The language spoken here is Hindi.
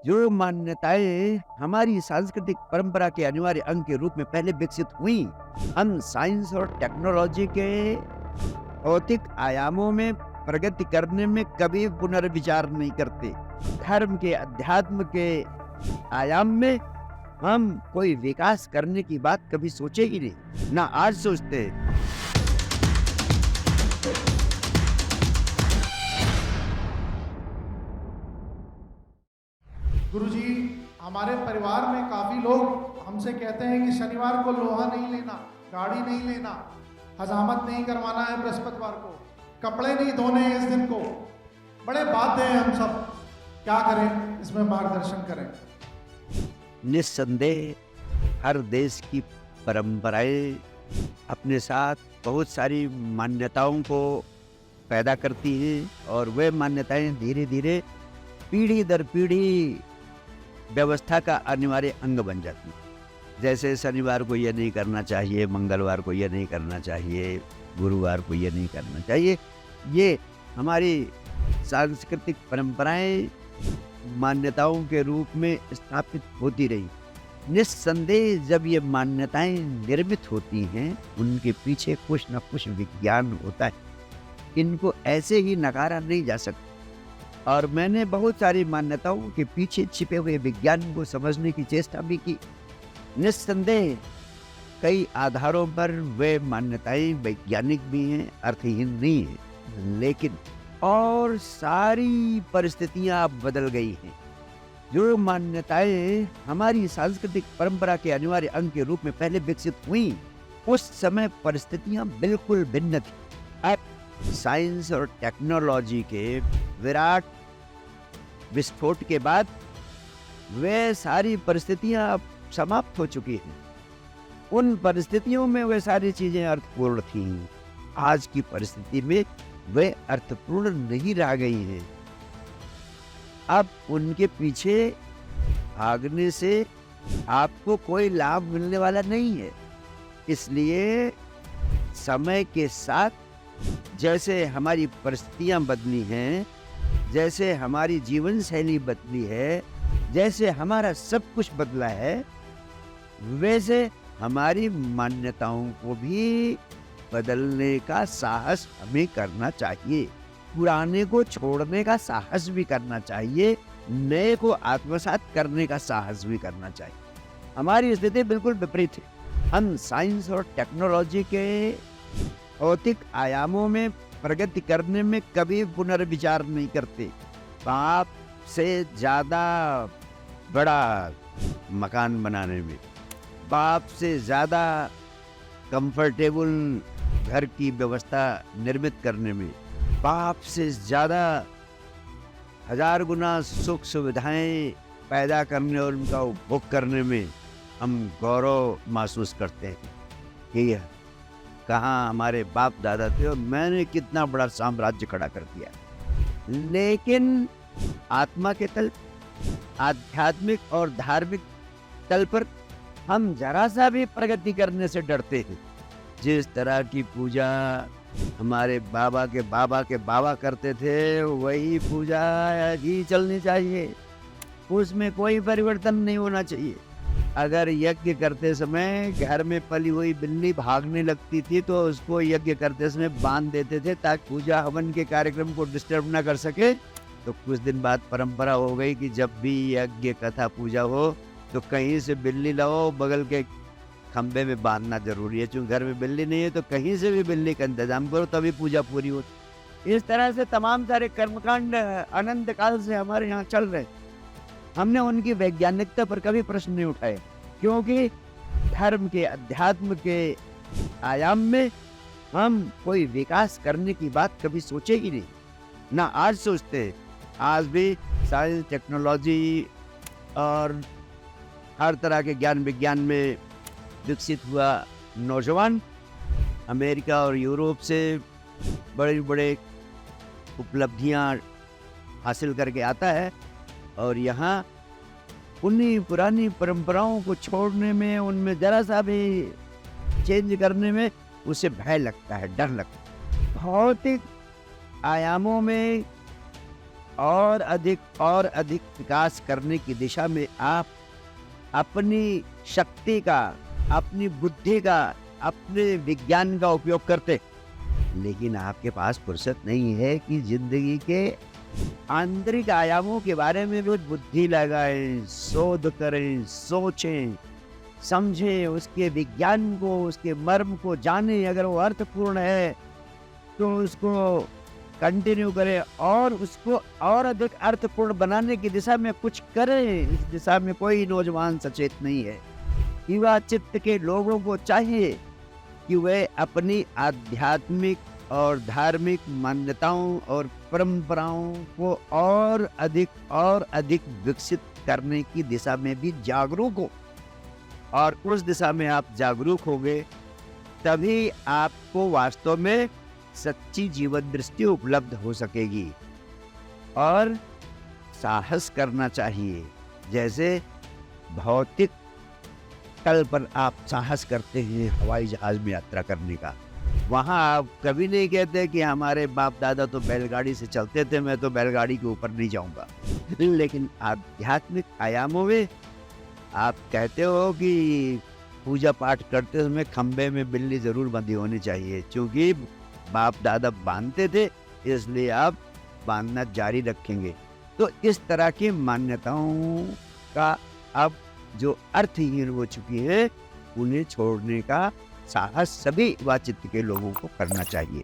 जो मान्यताएं हमारी सांस्कृतिक परंपरा के अनिवार्य अंग के रूप में पहले विकसित हुई, हम साइंस और टेक्नोलॉजी के भौतिक आयामों में प्रगति करने में कभी पुनर्विचार नहीं करते। धर्म के, अध्यात्म के आयाम में हम कोई विकास करने की बात कभी सोचे ही नहीं, ना आज सोचते हैं। गुरुजी, हमारे परिवार में काफ़ी लोग हमसे कहते हैं कि शनिवार को लोहा नहीं लेना, गाड़ी नहीं लेना, हजामत नहीं करवाना है बृहस्पतिवार को, कपड़े नहीं धोने हैं इस दिन को। बड़े बाध्य हैं हम सब, क्या करें, इसमें मार्गदर्शन करें। निस्संदेह हर देश की परंपराएं अपने साथ बहुत सारी मान्यताओं को पैदा करती हैं और वे मान्यताएं धीरे धीरे पीढ़ी दर पीढ़ी व्यवस्था का अनिवार्य अंग बन जाती है। जैसे शनिवार को यह नहीं करना चाहिए, मंगलवार को यह नहीं करना चाहिए, गुरुवार को यह नहीं करना चाहिए। ये हमारी सांस्कृतिक परंपराएं मान्यताओं के रूप में स्थापित होती रही। निस्संदेह जब ये मान्यताएं निर्मित होती हैं, उनके पीछे कुछ न कुछ विज्ञान होता है। इनको ऐसे ही नकारा नहीं जा सकता। और मैंने बहुत सारी मान्यताओं के पीछे छिपे हुए विज्ञान को समझने की चेष्टा भी की। निस्संदेह कई आधारों पर वे मान्यताएं वैज्ञानिक भी हैं, अर्थहीन नहीं हैं, लेकिन और सारी परिस्थितियां अब बदल गई हैं। जो मान्यताएं हमारी सांस्कृतिक परंपरा के अनिवार्य अंग के रूप में पहले विकसित हुई, उस समय परिस्थितियां बिल्कुल भिन्न थी। अब साइंस और टेक्नोलॉजी के विराट विस्फोट के बाद वे सारी परिस्थितियां अब समाप्त हो चुकी हैं। उन परिस्थितियों में वे सारी चीजें अर्थपूर्ण थीं। आज की परिस्थिति में वे अर्थपूर्ण नहीं रह गई हैं। अब उनके पीछे भागने से आपको कोई लाभ मिलने वाला नहीं है। इसलिए समय के साथ जैसे हमारी परिस्थितियां बदली हैं, जैसे हमारी जीवन शैली बदली है, जैसे हमारा सब कुछ बदला है, वैसे हमारी मान्यताओं को भी बदलने का साहस हमें करना चाहिए। पुराने को छोड़ने का साहस भी करना चाहिए, नए को आत्मसात करने का साहस भी करना चाहिए। हमारी स्थिति बिल्कुल विपरीत है। हम साइंस और टेक्नोलॉजी के भौतिक आयामों में प्रगति करने में कभी पुनर्विचार नहीं करते। बाप से ज्यादा बड़ा मकान बनाने में, बाप से ज्यादा कंफर्टेबल घर की व्यवस्था निर्मित करने में, बाप से ज्यादा 1000 गुना सुख सुविधाएं पैदा करने और उनका उपभोग करने में हम गौरव महसूस करते हैं कि कहाँ हमारे बाप दादा थे और मैंने कितना बड़ा साम्राज्य खड़ा कर दिया। लेकिन आत्मा के तल, आध्यात्मिक और धार्मिक तल पर हम जरा सा भी प्रगति करने से डरते हैं। जिस तरह की पूजा हमारे बाबा के बाबा करते थे, वही पूजा ही चलनी चाहिए। उसमें कोई परिवर्तन नहीं होना चाहिए। अगर यज्ञ करते समय घर में पली हुई बिल्ली भागने लगती थी तो उसको यज्ञ करते समय बांध देते थे ताकि पूजा हवन के कार्यक्रम को डिस्टर्ब ना कर सके। तो कुछ दिन बाद परंपरा हो गई कि जब भी यज्ञ कथा पूजा हो तो कहीं से बिल्ली लाओ, बगल के खंबे में बांधना जरूरी है। चूंकि घर में बिल्ली नहीं है तो कहीं से भी बिल्ली का इंतजाम करो, तभी पूजा पूरी हो। इस तरह से तमाम सारे कर्मकांड अनंत काल से हमारे यहाँ चल रहे। हमने उनकी वैज्ञानिकता पर कभी प्रश्न नहीं उठाए, क्योंकि धर्म के, अध्यात्म के आयाम में हम कोई विकास करने की बात कभी सोचे ही नहीं, ना आज सोचते हैं। आज भी साइंस, टेक्नोलॉजी और हर तरह के ज्ञान विज्ञान में विकसित हुआ नौजवान अमेरिका और यूरोप से बड़े बड़े उपलब्धियां हासिल करके आता है और यहाँ उन्हीं पुरानी परंपराओं को छोड़ने में, उनमें जरा सा भी चेंज करने में उसे भय लगता है, डर लगता है। भौतिक आयामों में और अधिक विकास करने की दिशा में आप अपनी शक्ति का, अपनी बुद्धि का, अपने विज्ञान का उपयोग करते, लेकिन आपके पास फुर्सत नहीं है कि जिंदगी के आंतरिक आयामों के बारे में भी बुद्धि लगाएं, शोध करें, सोचें, समझें, उसके विज्ञान को, उसके मर्म को जानें। अगर वो अर्थपूर्ण है तो उसको कंटिन्यू करें और उसको और अधिक अर्थपूर्ण बनाने की दिशा में कुछ करें। इस दिशा में कोई नौजवान सचेत नहीं है। युवा चित्त के लोगों को चाहिए कि वे अपनी आध्यात्मिक और धार्मिक मान्यताओं और परंपराओं को और अधिक विकसित करने की दिशा में भी जागरूक हो, और उस दिशा में आप जागरूक होंगे तभी आपको वास्तव में सच्ची जीवन दृष्टि उपलब्ध हो सकेगी। और साहस करना चाहिए, जैसे भौतिक तल पर आप साहस करते हैं हवाई जहाज में यात्रा करने का, वहाँ आप कभी नहीं कहते कि हमारे बाप दादा तो बैलगाड़ी से चलते थे, मैं तो बैलगाड़ी के ऊपर नहीं जाऊंगा। लेकिन आध्यात्मिक आयामों में आप कहते हो कि पूजा पाठ करते समय खंबे में बिल्ली जरूर बंधी होनी चाहिए, क्योंकि बाप दादा बांधते थे, इसलिए आप बांधना जारी रखेंगे। तो इस तरह की मान्यताओं का अब जो अर्थहीन हो चुकी है, उन्हें छोड़ने का साहस सभी युवा चित्त के लोगों को करना चाहिए।